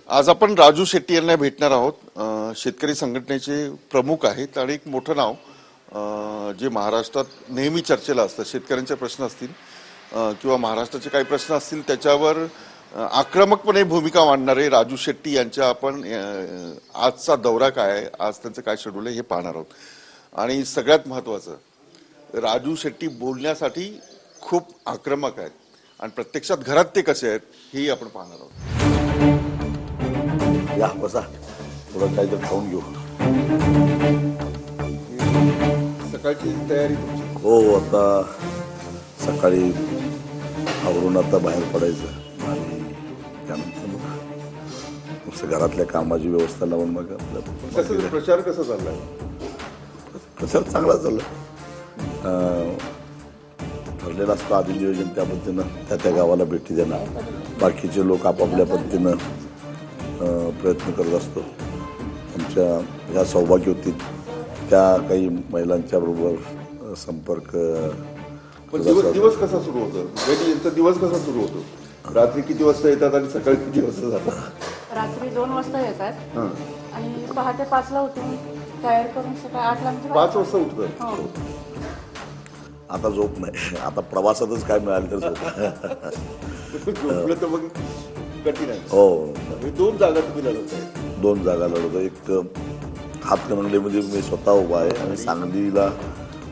आज आपण राजू शेट्टी यांना भेटणार आहोत. शेतकरी संघटनेचे प्रमुख आहेत आणि एक मोठं नाव जे महाराष्ट्रात नेहमी चर्चेला असतं. शेतकऱ्यांचे प्रश्न असतील किंवा महाराष्ट्राचे काही प्रश्न असतील त्याच्यावर आक्रमकपणे भूमिका मांडणारे राजू शेट्टी यांच्या आपण आजचा दौरा काय आहे, आज त्यांचं काय शेड्यूल आहे हे पाहणार आहोत. आणि सगळ्यात महत्त्वाचं, राजू शेट्टी बोलण्यासाठी खूप आक्रमक आहेत आणि प्रत्यक्षात घरात ते कसे आहेत हेही आपण पाहणार आहोत. या बसा, थोडं काहीतरी खाऊन घेऊ. सकाळची तयारी हो, आता सकाळी आवरून आता बाहेर पडायचं आणि त्यानंतर मग घरातल्या कामाची व्यवस्था लावून मग आपलं प्रचार कसा चाललाय? प्रचार चांगला चालला. ठरलेलं असतं आधी नियोजन, त्या पद्धतीनं त्या गावाला भेटी देणार. बाकीचे लोक आपापल्या पद्धतीनं प्रयत्न करत असतो. आमच्या ह्या सौभाग्यवतीत त्या काही महिलांच्या बरोबर संपर्क. दिवस कसा सुरू होतो? यांचा दिवस कसा सुरू होतो? रात्री किती वाजता येतात आणि सकाळी किती वाजता जातात? रात्री 2 वाजता येतात आणि पहाटे 5 ला उठून तयार करून सकाळी 8 ला 5 वाजता उठतात. आता झोप नाही, आता प्रवासातच काय मिळालं तर झोपलं तर मग कठीण आहे. हो, 2 जागा तुम्ही लढवत आहे. 2 जागा लढवतो. एक हातकणंगलेमध्ये मी स्वतः उभा आहे आणि सांगलीला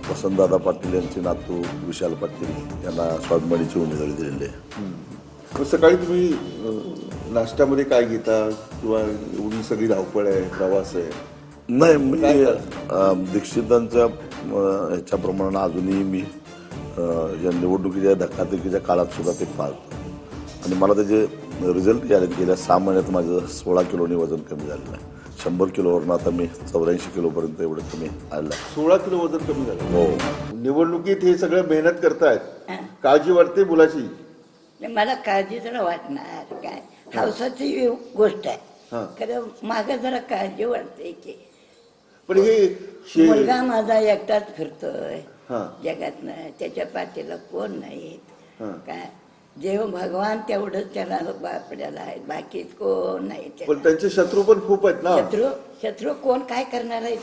वसंतदादा पाटील यांचे नातू विशाल पाटील यांना स्वाभिमानीची उमेदवारी दिलेली आहे. सकाळी तुम्ही नाश्त्यामध्ये काय घेता किंवा एवढी सगळी धावपळ आहे, प्रवास आहे? नाही, मी दीक्षितांच्या ह्याच्याप्रमाणे अजूनही मी या निवडणुकीच्या धक्काधक्कीच्या काळात सुद्धा ते पाळतो आणि मला त्याचे रिझल्ट आले. गेल्या 6 महिन्यात माझं 16 किलोनी वजन कमी झालेलं आहे. 100 किलोवरून आता मी 84 किलोपर्यंत एवढं कमी आलं. 16 किलो वजन कमी झालं? हो. निवडणुकीत हे सगळं मेहनत करतायत, काळजी वाटते मुलाची? मला काळजी जरा वाटणार, काय हौसाची गोष्ट आहे. खरं मागे जरा काळजी वाटते की पण हे मुलगा माझा एकटाच फिरतोय जगातनं, त्याच्या पाठीला कोण नाहीत. काय देव भगवान तेवढंच त्याला बापड्याला आहे, बाकी कोण नाही. पण त्यांचे शत्रू पण खूप आहेत ना. शत्रू कोण काय करणार आहेत?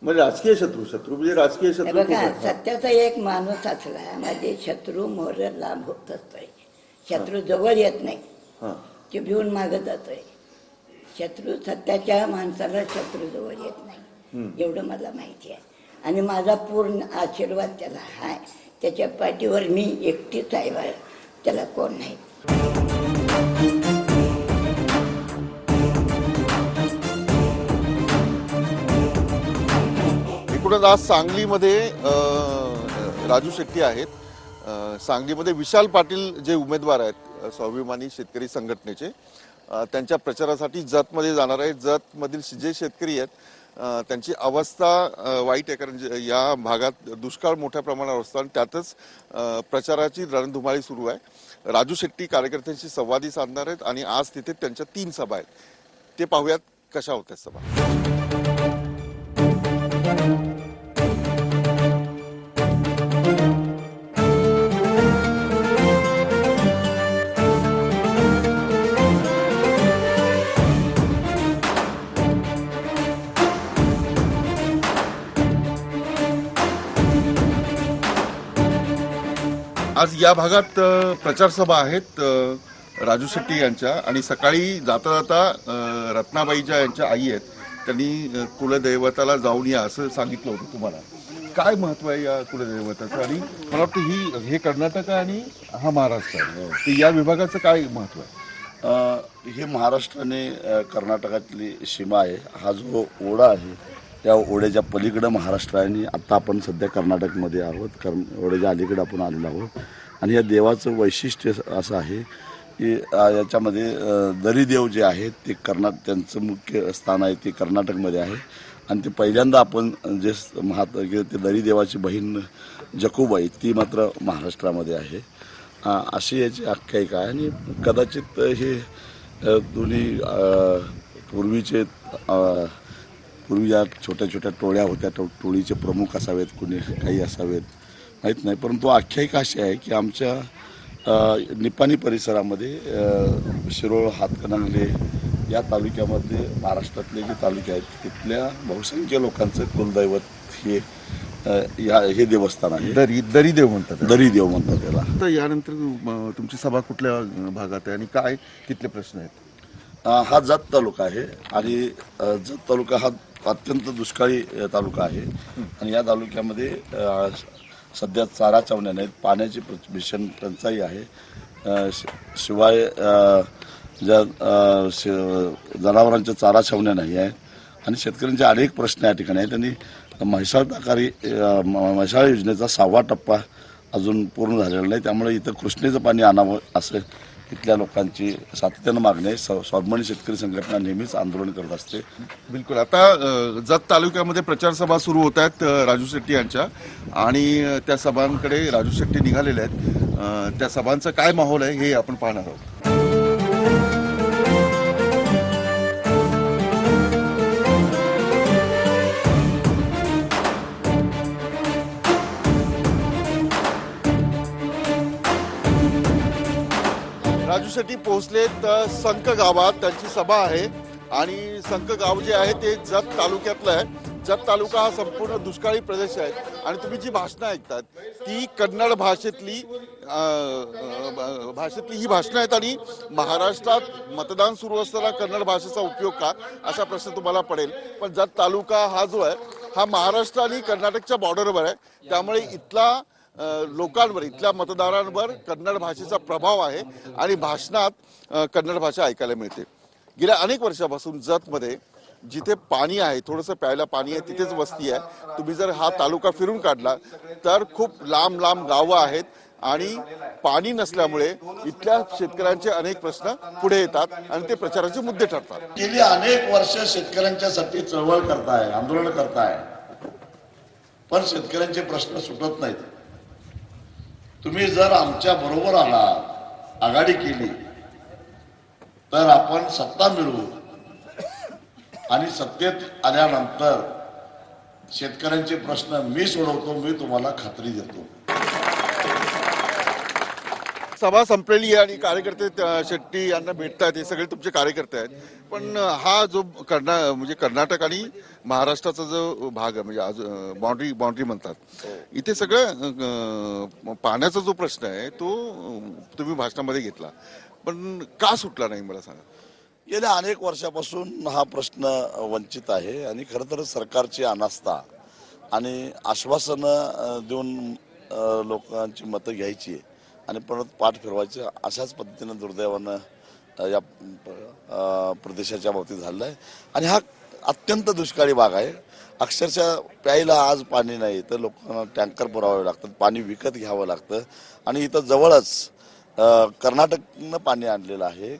म्हणजे राजकीय शत्रू म्हणजे राजकीय शत्रू. बघा, सत्याचा एक माणूस असला म्हणजे शत्रू मोर लांब होत असतोय. शत्रू जवळ येत नाही, ते भिवून मागत जातोय. शत्रू सत्याच्या माणसाला शत्रू जवळ येत नाही, एवढं मला माहिती आहे. आणि माझा पूर्ण आशीर्वाद त्याला आहे. त्याच्या पाठीवर मी एकटीच आहे, त्याला कोण नाही. एकूणच आज सांगलीमध्ये राजू शेट्टी आहेत. सांगलीमध्ये विशाल पाटील जे उमेदवार आहेत स्वाभिमानी शेतकरी संघटनेचे, त्यांच्या प्रचारासाठी जतमध्ये जाणार आहेत. जतमधील जे शेतकरी आहेत त्यांची अवस्था वाईट आहे, कारण या भागात दुष्काळ मोठ्या प्रमाणावर असतो आणि त्यातच प्रचाराची रणधुमाळी सुरू आहे. राजू शेट्टी कार्यकर्त्यांशी संवादी साधणार आहेत आणि आज तिथे त्यांच्या 3 सभा आहेत. ते पाहूयात कशा होत्या सभा. आज या भागात प्रचार सभा आहेत राजू शेट्टी यांच्या. आणि सकाळी जाता जाता रत्नाबाईच्या यांच्या आई आहेत, त्यांनी कुलदैवताला जाऊन या असं सांगितलं होतं. तुम्हाला काय महत्व आहे या कुलदैवताचं? आणि मला वाटतं हे कर्नाटक आणि हा महाराष्ट्र आहे, तर या विभागाचं काय महत्व आहे? हे महाराष्ट्र आणि कर्नाटकातली सीमा आहे. हा जो ओढा आहे त्या ओढ्याच्या पलीकडं महाराष्ट्र आहे आणि आता आपण सध्या कर्नाटकमध्ये आहोत. ओढ्याच्या अलीकडे आपण आलेलो आहोत. आणि या देवाचं वैशिष्ट्य असं आहे की याच्यामध्ये दरीदेव जे आहेत ते त्यांचं मुख्य स्थान आहे ते कर्नाटकमध्ये आहे. आणि ते पहिल्यांदा आपण जे ते दरीदेवाची बहीण जकूबाई ती मात्र महाराष्ट्रामध्ये आहे. अशी याची आख्यायिका आहे. आणि कदाचित हे दोन्ही पूर्वी ज्या छोट्या छोट्या टोळ्या होत्या टोळीचे प्रमुख असावेत, कुणी काही असावेत माहीत नाही. परंतु आख्यायिका अशी आहे की आमच्या निपाणी परिसरामध्ये शिरोळ, हातकणंगले या तालुक्यामध्ये महाराष्ट्रातले जे तालुके आहेत तिथल्या बहुसंख्य लोकांचं कुलदैवत हे हे देवस्थान आहे. दरी देव म्हणतात. दरी देव म्हणतात त्याला. तर यानंतर तुमची सभा कुठल्या भागात आहे आणि काय तिथले प्रश्न आहेत? हा जत तालुका आहे आणि जत तालुका हा अत्यंत दुष्काळी तालुका आहे आणि या तालुक्यामध्ये सध्या चारा छावण्या नाहीत, पाण्याची भीषण टंचाई आहे. शिवाय जनावरांच्या चारा छावण्या नाही आहेत आणि शेतकऱ्यांचे अनेक प्रश्न या ठिकाणी आहेत. आणि म्हैसाळ योजनेचा 6वा टप्पा अजून पूर्ण झालेला नाही, त्यामुळे इथं कृष्णेचं पाणी आणावं असं इथल्या लोकांची सातत्यानं मागणी आहे. स्वाभिमानी शेतकरी संघटना नेहमीच आंदोलन करत असते. बिलकुल. आता जत तालुक्यामध्ये प्रचार सभा सुरू होत आहेत राजू शेट्टी यांच्या, आणि त्या सभांकडे राजू शेट्टी निघालेले आहेत. त्या सभांचा काय माहोल आहे हे आपण पाहणार आहोत. राजू शेट्टी पोहोचलेत संक गावात, त्यांची सभा आहे आणि संक गाव जे आहे ते जत तालुक्यातलं आहे. जत तालुका हा संपूर्ण दुष्काळी प्रदेश आहे आणि तुम्ही जी भाषणं ऐकतात ती कन्नड भाषेतली ही भाषणं आहेत. आणि महाराष्ट्रात मतदान सुरू असताना कन्नड भाषेचा उपयोग का, असा प्रश्न तुम्हाला पडेल. पण जत तालुका हा जो आहे हा महाराष्ट्र आणि कर्नाटकच्या बॉर्डरवर आहे, त्यामुळे इथला लोकांवर, इथल्या मतदारांवर कन्नड भाषेचा प्रभाव आहे आणि भाषणात कन्नड भाषा ऐकायला मिळते. गेल्या अनेक वर्षापासून जतमध्ये जिथे पाणी आहे, थोडंसं प्यायला पाणी आहे, तिथेच वस्ती आहे. तुम्ही जर हा तालुका फिरून काढला तर खूप लांब लांब गावं आहेत आणि पाणी नसल्यामुळे इथल्या शेतकऱ्यांचे अनेक प्रश्न पुढे येतात आणि ते प्रचाराचे मुद्दे ठरतात. गेली अनेक वर्ष शेतकऱ्यांच्यासाठी चळवळ करताय, आंदोलन करताय, पण शेतकऱ्यांचे प्रश्न सुटत नाहीत. तुम्ही जर आमच्या बरोबर आलात, आघाडी केली, तर आपण सत्ता मिळवू आणि सत्तेत आल्यानंतर शेतकऱ्यांचे प्रश्न मी सोडवतो, मी तुम्हाला खात्री देतो. सभा संपलेली आहे आणि कार्यकर्ते शेट्टी यांना भेटतात, हे सगळे तुमचे कार्यकर्ते आहेत. पण हा जो कर्नाटक आणि महाराष्ट्राचा जो भाग आहे, म्हणजे आज बाउंड्री म्हणतात, इथे सगळं पाण्याचा जो प्रश्न आहे तो तुम्ही भाषणामध्ये घेतला, पण का सुटला नाही मला सांगा. गेल्या अनेक वर्षापासून हा प्रश्न वंचित आहे आणि खरं तर सरकारची अनास्था आणि आश्वासनं देऊन लोकांची मतं घ्यायची आणि परत पाठ फिरवायची, अशाच पद्धतीनं दुर्दैवानं या प्रदेशाच्या बाबतीत झालेलं आहे. आणि हा अत्यंत दुष्काळी भाग आहे. अक्षरशः प्यायला आज पाणी नाही तर लोकांना टँकर पुरवावे लागतात, पाणी विकत घ्यावं लागतं. आणि इथं जवळच कर्नाटकनं पाणी आणलेलं आहे.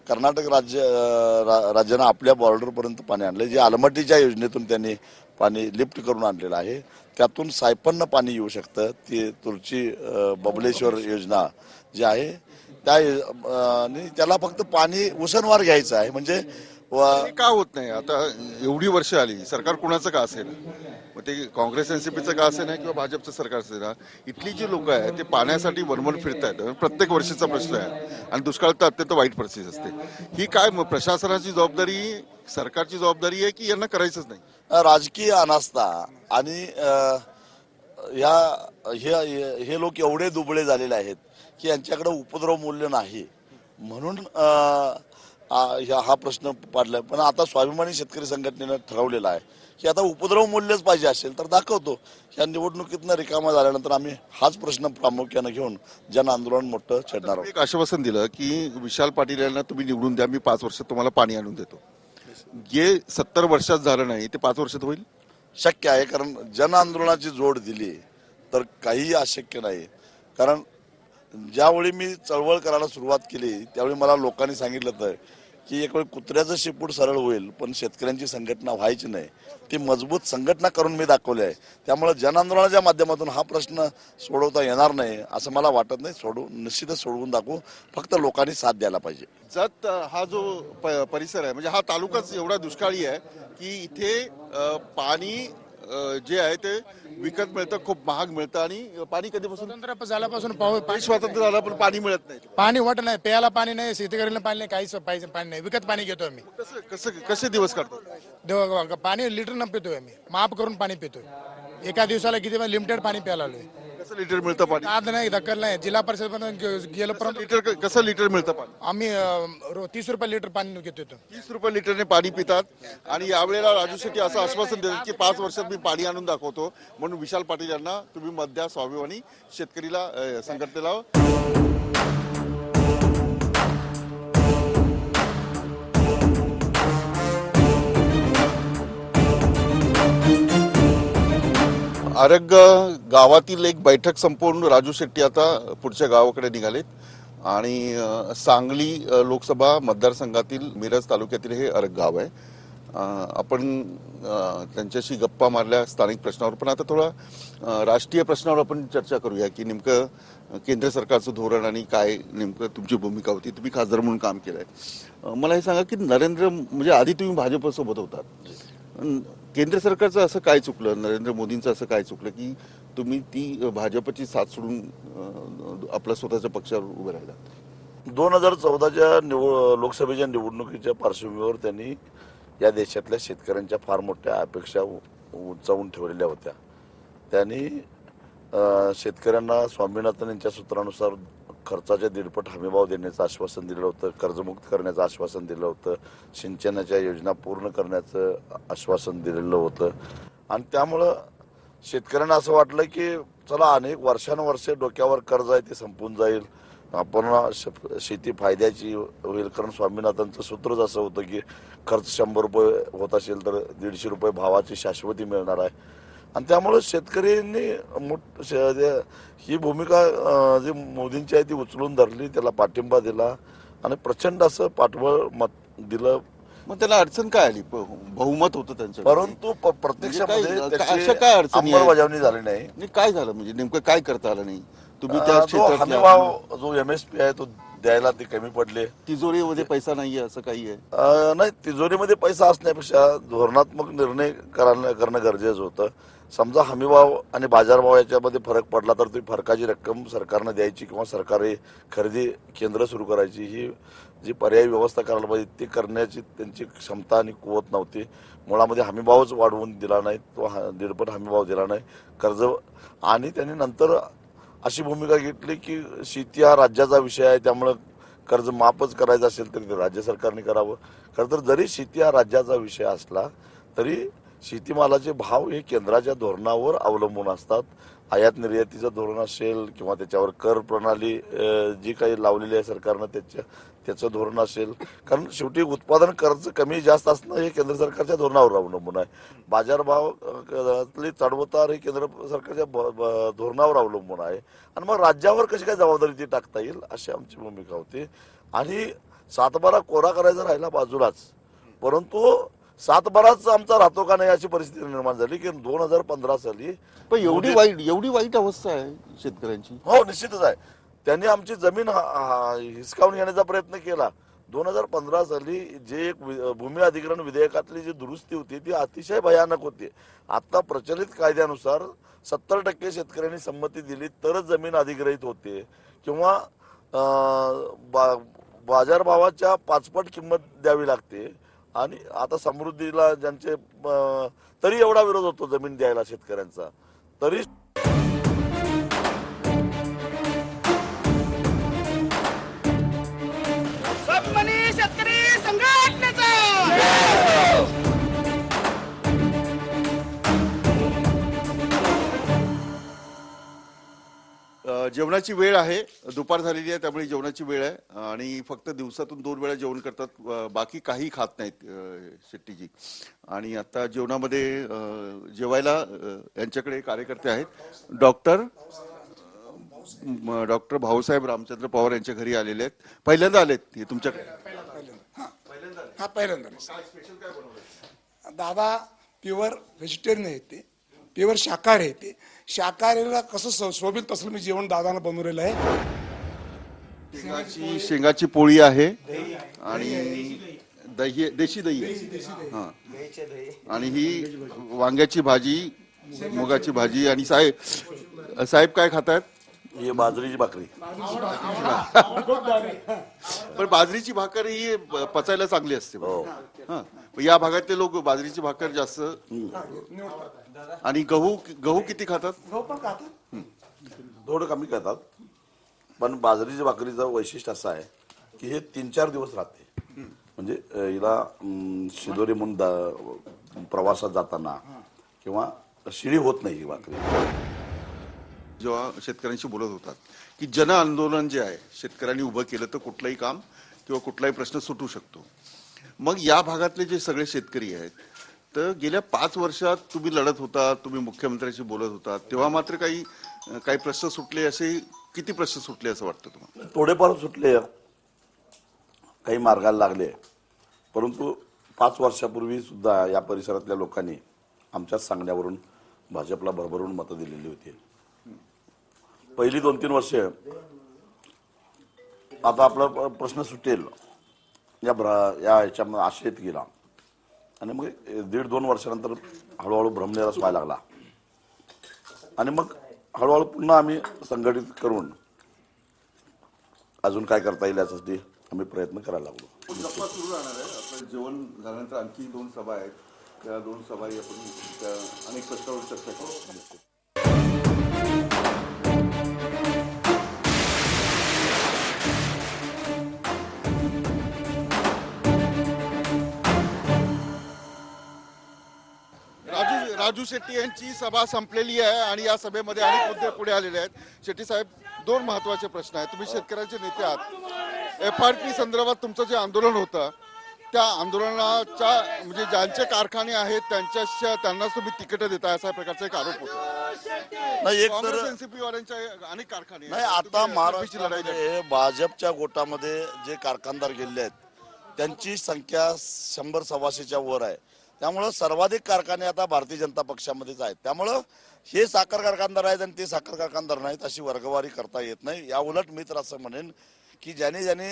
कर्नाटक राज्यानं आपल्या बॉर्डरपर्यंत पाणी आणलं, जे आलमट्टीच्या योजनेतून त्यांनी पाणी लिफ्ट करून आणलेलं आहे. त्यातून सायपन्न पाणी येऊ शकतं. ती तुर्ची बबलेश्वर योजना जी आहे त्याला फक्त पाणी उसनवार घ्यायचं आहे. म्हणजे का होत नाही? आता एवढी वर्ष आली, सरकार कुणाचं का असेल, मग ते काँग्रेस एनसीपीचं का असेल किंवा भाजपचं सरकार असेल, इथली जी लोक आहेत ते पाण्यासाठी वनवन फिरतायत. प्रत्येक वर्षीचा प्रश्न आहे आणि दुष्काळ तर अत्यंत वाईट परिस्थिती असते. ही काय प्रशासनाची जबाबदारी, सरकारची जबाबदारी आहे की यांना करायचंच नाही? राजकीय अनास्था आणि हे लोक एवढे दुबळे झालेले आहेत की यांच्याकडे उपद्रव मूल्य नाही, म्हणून हा प्रश्न पाडलाय. पण आता स्वाभिमानी शेतकरी संघटनेनं ठरवलेला आहे की आता उपद्रव मूल्यच पाहिजे असेल तर दाखवतो. या निवडणुकीतनं रिकामा झाल्यानंतर आम्ही हाच प्रश्न प्रामुख्यानं घेऊन जन आंदोलन मोठं छेडणार आहोत. एक आश्वासन दिलं की विशाल पाटील यांना तुम्ही निवडून द्या, मी 5 वर्षात तुम्हाला पाणी आणून देतो. जे 70 वर्षात झालं नाही ते 5 वर्षात होईल? शक्य आहे, कारण जन आंदोलनाची जोड दिली तर काहीही अशक्य नाही. कारण ज्यावेळी मी चळवळ करायला सुरुवात केली त्यावेळी मला लोकांनी सांगितलं तर की एक वेळ कुत्र्याचं शेपूट सरळ होईल पण शेतकऱ्यांची संघटना व्हायची नाही. ती मजबूत संघटना करून मी दाखवली आहे. त्यामुळे जन आंदोलनाच्या माध्यमातून हा प्रश्न सोडवता येणार नाही असं मला वाटत नाही. निश्चितच सोडवून दाखवू, फक्त लोकांनी साथ द्यायला पाहिजे. जत हा जो परिसर आहे, म्हणजे हा तालुकाच एवढा दुष्काळी आहे की इथे पाणी जे आहे ते विकत मिळतं, खूप महाग मिळतं आणि पाणी कधीपासून स्वतंत्र झाल्यापासून पाऊस देश स्वातंत्र्य झालं पण पाणी मिळत नाही. पाणी वाट नाही, प्यायला पाणी नाही, शेतकऱ्याला पाणी नाही, काहीच पाहिजे पाणी नाही, विकत पाणी घेतो आम्ही. कसं कसं कसे दिवस काढतात? पाणी लिटर न पितोय आम्ही, माफ करून पाणी पितोय. एका दिवसाला किती लिमिटेड पाणी प्यायला आलोय. कसं लिटर मिळतं पाणी? आज नाही, दखल नाही, जिल्हा परिषद गेलं परंतु लिटर कसं लिटर मिळतं पाणी? आम्ही 30 रुपये लिटर पाणी घेतो. 30 रुपये लिटरने पाणी पितात आणि यावेळेला राजू शेट्टी असं आश्वासन देतात की 5 वर्षात मी पाणी आणून दाखवतो. म्हणून विशाल पाटील यांना तुम्ही मत द्या, स्वाभिमानी शेतकरीला संघटनेला. आरग गावातील एक बैठक संपवून राजू शेट्टी आता पुढच्या गावाकडे निघालेत आणि सांगली लोकसभा मतदारसंघातील मिरज तालुक्यातील हे आरग गाव आहे. आपण त्यांच्याशी गप्पा मारल्या स्थानिक प्रश्नावर, पण आता थोडा राष्ट्रीय प्रश्नावर आपण चर्चा करूया की नेमकं केंद्र सरकारचं धोरण आणि काय नेमकं तुमची भूमिका होती. तुम्ही खासदार म्हणून काम केलंय. मला हे सांगा की म्हणजे आधी तुम्ही भाजपसोबत होतात, केंद्र सरकारचं असं काय चुकलं, नरेंद्र मोदींचं असं काय चुकलं की तुम्ही ती भाजपची साथ सोडून आपल्या स्वतःच्या पक्षावर उभे राहिला? 2014च्या लोकसभेच्या निवडणुकीच्या पार्श्वभूमीवर त्यांनी या देशातल्या शेतकऱ्यांच्या फार मोठ्या अपेक्षा उंचावून ठेवलेल्या होत्या. त्यांनी शेतकऱ्यांना स्वामीनाथन यांच्या सूत्रानुसार खर्चाच्या 1.5 हमीभाव देण्याचं आश्वासन दिलं होतं, कर्जमुक्त करण्याचं आश्वासन दिलं होतं, सिंचनाच्या योजना पूर्ण करण्याचं आश्वासन दिलेलं होतं. आणि त्यामुळं शेतकऱ्यांना असं वाटलं की चला अनेक वर्षानुवर्षे डोक्यावर कर्ज आहे ते संपून जाईल, आपण शेती फायद्याची होईल. कारण स्वामीनाथनचं सूत्रच असं होतं की खर्च 100 रुपये होत असेल तर 150 रुपये भावाची शाश्वती मिळणार आहे. आणि त्यामुळे शेतकऱ्यांनी ही भूमिका जी मोदींची आहे ती उचलून धरली, त्याला पाठिंबा दिला आणि प्रचंड असं पाठबळ मत दिलं. मग त्याला अडचण काय आली? बहुमत होतं त्यांचं, परंतु प्रत्यक्षामध्ये अशा त्याची काय अडचणी अंमलबजावणी झाली नाही. काय झालं म्हणजे नेमकं काय करता आलं नाही? तुम्ही त्या जो क्षेत्रात हमीभाव जो MSP आहे तो द्यायला ते कमी पडले. तिजोरीमध्ये पैसा नाहीये असं काही आहे? नाही, तिजोरीमध्ये पैसा असण्यापेक्षा धोरणात्मक निर्णय करणं गरजेचं होतं. समजा हमीभाव आणि बाजारभाव याच्यामध्ये फरक पडला तर ती फरकाची रक्कम सरकारनं द्यायची किंवा सरकारी खरेदी केंद्र सुरू करायची, ही जी पर्यायी व्यवस्था करायला पाहिजे ती करण्याची त्यांची क्षमता आणि कुवत नव्हती. मुळामध्ये हमीभावच वाढवून दिला नाही, तो 1.5 हमीभाव दिला नाही कर्ज. आणि त्यांनी नंतर अशी भूमिका घेतली की शेती हा राज्याचा विषय आहे, त्यामुळं कर्ज माफच करायचं असेल तरी ते राज्य सरकारने करावं. खरं तर जरी शेती हा राज्याचा विषय असला तरी शेतीमालाचे भाव हे केंद्राच्या धोरणावर अवलंबून असतात. आयात निर्यातीचं धोरण असेल किंवा त्याच्यावर कर प्रणाली जी काही लावलेली आहे सरकारनं त्याचं धोरण असेल. कारण शेवटी उत्पादन खर्च कमी जास्त असणं हे केंद्र सरकारच्या धोरणावर अवलंबून आहे. बाजारभाव चढवतार हे केंद्र सरकारच्या धोरणावर अवलंबून आहे. आणि मग राज्यावर कशी काय जबाबदारी ती टाकता येईल अशी आमची भूमिका होती. आणि 7/12 कोरा करायचा राहिला बाजूलाच, परंतु 7/12च आमचा राहतो का नाही अशी परिस्थिती निर्माण झाली की 2015 साली. पण एवढी वाईट अवस्था आहे शेतकऱ्यांची? हो, निश्चितच आहे. त्यांनी आमची जमीन हिसकावून घेण्याचा प्रयत्न केला. 2015 साली जे एक भूमी अधिग्रहण विधेयकातली जी दुरुस्ती होती ती अतिशय भयानक होती. आता प्रचलित कायद्यानुसार 70% शेतकऱ्यांनी संमती दिली तरच जमीन अधिग्रहित होते किंवा बाजारभावाच्या 5 पट किंमत द्यावी लागते. आणि आता समृद्धीला ज्यांचे तरी एवढा विरोध होतो जमीन द्यायला शेतकऱ्यांचा, तरी शेतकरी संघटनेचा जेवणाची वेळ आहे, दुपार झालेली आहे त्यामुळे जेवणाची वेळ आहे आणि फक्त दिवसातून 2 वेळा जेवण करतात, बाकी काही खात नाहीत शेट्टीजी. आणि आता जेवणामध्ये जेवायला यांच्याकडे कार्यकर्ते आहेत. डॉक्टर भाऊसाहेब रामचंद्र पवार यांच्या घरी आलेले आहेत. पहिल्यांदा आलेत तुमच्याकडे? पहिल्यांदा. दादा प्युअर व्हेजिटेरियन आहे, ते प्युअर शाकाहारी आहे. ते शाकाहारीला कसं शोभेल तसं मी जेवण दादाला बनवलेलं आहे. शेंगाची पोळी आहे आणि दही देशी दही आहे. हा. आणि ही वांग्याची भाजी, मुगाची भाजी. आणि साहेब काय खातायत? ही बाजरीची भाकरी. पण बाजरीची भाकर ही पचायला चांगली असते. हा. या भागातले लोक बाजरीची भाकर जास्त. आणि गहू किती खातात? थोडं कमी करतात, पण बाजरीच्या भाकरीचं वैशिष्ट्य असं आहे की हे 3-4 दिवस राहते. म्हणजे हिला शिदोरी म्हणून प्रवासात जाताना किंवा शिळी होत नाही ही भाकरी. जेव्हा शेतकऱ्यांशी बोलत होतात की जन आंदोलन जे आहे शेतकऱ्यांनी उभं केलं तर कुठलंही काम किंवा कुठलाही प्रश्न सुटू शकतो. मग या भागातले जे सगळे शेतकरी आहेत, तर गेल्या 5 वर्षात तुम्ही लढत होता, तुम्ही मुख्यमंत्र्यांशी बोलत होता, तेव्हा मात्र काही प्रश्न सुटले, असे किती प्रश्न सुटले असं वाटतं तुम्हाला? थोडेफार सुटले, काही मार्गाला लागले, परंतु 5 वर्षापूर्वी सुद्धा या परिसरातल्या लोकांनी आमच्याच सांगण्यावरून भाजपला भरभरून मतं दिलेली होती. पहिली 2-3 वर्षे आता आपला प्रश्न सुटेल या ह्याच्यामध्ये आशेत गेला. आणि मग 1.5-2 वर्षानंतर हळूहळू भ्रमनिरास व्हायला लागला. आणि मग हळूहळू पुन्हा आम्ही संघटित करून अजून काय करता येईल यासाठी आम्ही प्रयत्न करायला लागलो. गप्पा सुरू राहणार आहे. आपलं जेवण झाल्यानंतर आणखी 2 सभा आहेत. त्या 2 सभाही आपण त्या अनेक प्रश्नावर चर्चा करू. राजू शेट्टी यांची सभा संपलेली आहे आणि या सभेमध्ये अनेक मुद्दे पुढे आलेले आहेत. शेट्टी साहेब, 2 महत्वाचे प्रश्न आहेत. तुम्ही शेतकऱ्यांचे नेते आहात. FRP संदर्भात तुमचं जे आंदोलन होतं, त्या आंदोलनाच्या म्हणजे ज्यांचे कारखाने आहेत त्यांनाच तुम्ही तिकीट देताय असा प्रकारचा एक आरोप होता. नाही, एक तर एनसीपी वाल्यांच्या अनेक कारखाने नाही, आता महाराष्ट्रामध्ये भाजपच्या गोटामध्ये जे कारखानदार गेले आहेत त्यांची संख्या 100-125च्या वर आहे. त्यामुळं सर्वाधिक कारखाने आता भारतीय जनता पक्षामध्येच आहेत. त्यामुळं हे साखर कारखानदार आहेत आणि ते साखर कारखानदार नाहीत अशी वर्गवारी करता येत नाही. या उलट मी तर असं म्हणेन की ज्याने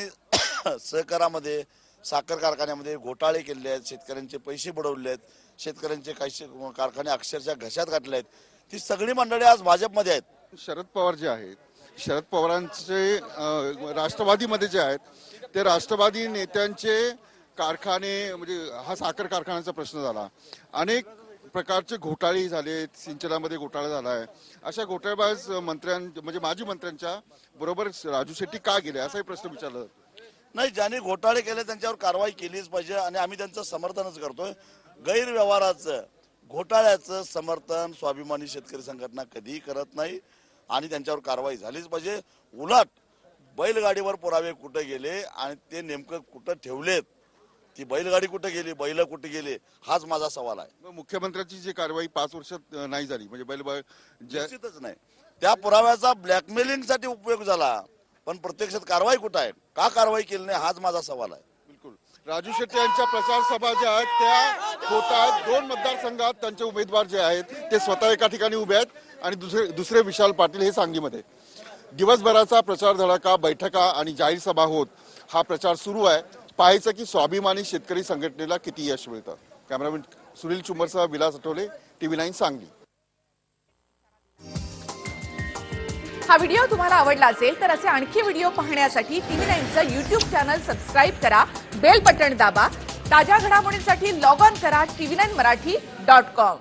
सहकारामध्ये साखर कारखान्यामध्ये घोटाळे केले आहेत, शेतकऱ्यांचे पैसे बुडवले आहेत, शेतकऱ्यांचे काही कारखाने अक्षरशः घशात घातले आहेत, ती सगळी मंडळी आज भाजपमध्ये आहेत. शरद पवार जे आहेत, शरद पवारांचे राष्ट्रवादीमध्ये जे आहेत ते राष्ट्रवादी नेत्यांचे कारखाने म्हणजे हा साखर कारखान्याचा प्रश्न झाला. अनेक प्रकारचे घोटाळे झाले, सिंचनामध्ये घोटाळा झाला आहे. अशा घोटाळेबाज म्हणजे माजी मंत्र्यांच्या बरोबर राजू शेट्टी का गेले असाही प्रश्न विचारला जातो. नाही, ज्यांनी घोटाळे केले त्यांच्यावर कारवाई केलीच पाहिजे आणि आम्ही त्यांचं समर्थनच करतोय. गैरव्यवहाराचं, घोटाळ्याचं समर्थन स्वाभिमानी शेतकरी संघटना कधीही करत नाही आणि त्यांच्यावर कारवाई झालीच पाहिजे. उलट बैलगाडीवर पुरावे कुठे गेले आणि ते नेमकं कुठं ठेवलेत, ती बैलगाडी कुठे गेली, बैल कुठे गेले, हाच माझा सवाल आहे. मुख्यमंत्र्यांची जी कारवाई 5 वर्षात नाही झाली म्हणजे निश्चितच नाही. त्या पुराव्याचा ब्लॅकमेलिंगसाठी उपयोग झाला, पण प्रत्यक्षात कारवाई कुठं आहे, का कारवाई केली नाही, हाच माझा सवाल आहे. बिलकुल. राजू शेट्टी यांच्या प्रचार सभा ज्या आहेत त्या होत आहेत. 2 मतदारसंघात त्यांचे उमेदवार जे आहेत ते स्वतः एका ठिकाणी उभे आहेत आणि दुसरे विशाल पाटील हे सांगलीमध्ये. दिवसभराचा प्रचार धडाका, बैठका आणि जाहीर सभा होत हा प्रचार सुरू आहे. पाहायचं की स्वाभिमानी शेतकरी संघटनेला किती यश मिळतं. कॅमेरामॅन सुनील चुंबरसह विलास आठवले, TV9 सांगली. हा व्हिडिओ तुम्हाला आवडला असेल तर असे आणखी व्हिडिओ पाहण्यासाठी TV9चं YouTube चॅनल सबस्क्राईब करा, बेल बटण दाबा. ताज्या घडामोडींसाठी लॉग ऑन करा tv9marathi.com.